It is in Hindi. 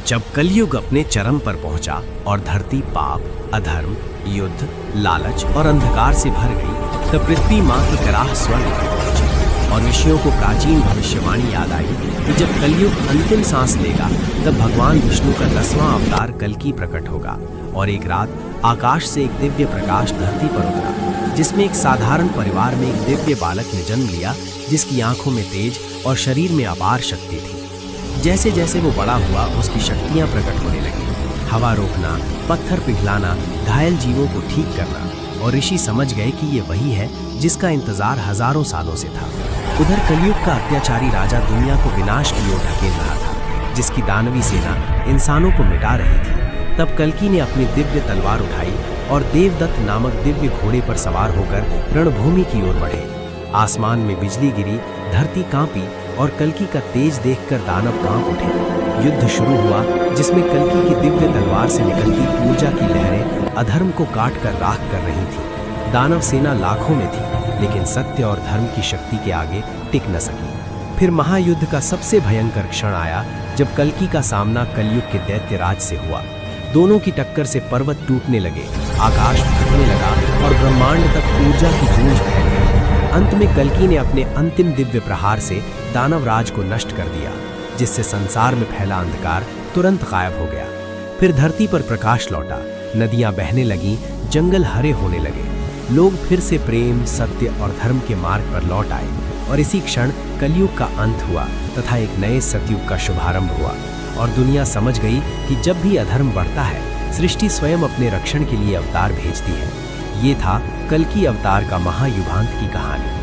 जब कलयुग अपने चरम पर पहुंचा और धरती पाप, अधर्म, युद्ध, लालच और अंधकार से भर गई, तब पृथ्वी माँ की कराह स्वर्ग पर पहुंची और ऋषियों को प्राचीन भविष्यवाणी याद आई कि जब कलयुग अंतिम सांस लेगा तब भगवान विष्णु का 10वां अवतार कल्कि प्रकट होगा। और एक रात आकाश से एक दिव्य प्रकाश धरती पर उतरा, जिसमें एक साधारण परिवार में एक दिव्य बालक ने जन्म लिया, जिसकी आंखों में तेज और शरीर में अपार शक्ति थी। जैसे जैसे वो बड़ा हुआ, उसकी शक्तियां प्रकट होने लगी। हवा रोकना, पत्थर पिघलाना, घायल जीवों को ठीक करना। और ऋषि समझ गए कि ये वही है जिसका इंतजार हजारों सालों से था। उधर कलयुग का अत्याचारी राजा दुनिया को विनाश की ओर ढकेल रहा था, जिसकी दानवी सेना इंसानों को मिटा रही थी। तब कल्कि ने अपनी दिव्य तलवार उठाई और देवदत्त नामक दिव्य घोड़े पर सवार होकर रणभूमि की ओर बढ़े। आसमान में बिजली गिरी, धरती कांपी और कल्कि का तेज देखकर दानव कांप उठे। युद्ध शुरू हुआ, जिसमें कल्कि की दिव्य तलवार से निकलती ऊर्जा की लहरें अधर्म को काट कर राख कर रही थी। दानव सेना लाखों में थी, लेकिन सत्य और धर्म की शक्ति के आगे टिक न सकी। फिर महायुद्ध का सबसे भयंकर क्षण आया, जब कल्कि का सामना कलयुग के दैत्यराज से हुआ। दोनों की टक्कर से पर्वत टूटने लगे, आकाश फटने लगा और ब्रह्मांड तक ऊर्जा की गूंज फैल गई। अंत में कल्कि ने अपने अंतिम दिव्य प्रहार से दानव राज को नष्ट कर दिया, जिससे संसार में फैला अंधकार तुरंत गायब हो गया। फिर धरती पर प्रकाश लौटा, नदियां बहने लगीं, जंगल हरे होने लगे। लोग फिर से प्रेम, सत्य और धर्म के मार्ग पर लौट आए और इसी क्षण कलयुग का अंत हुआ तथा एक नए सतयुग का शुभारंभ हुआ। और दुनिया समझ गई कि जब भी अधर्म बढ़ता है, सृष्टि स्वयं अपने रक्षण के लिए अवतार भेजती है। ये था कल्कि अवतार का महायुगांत की कहानी।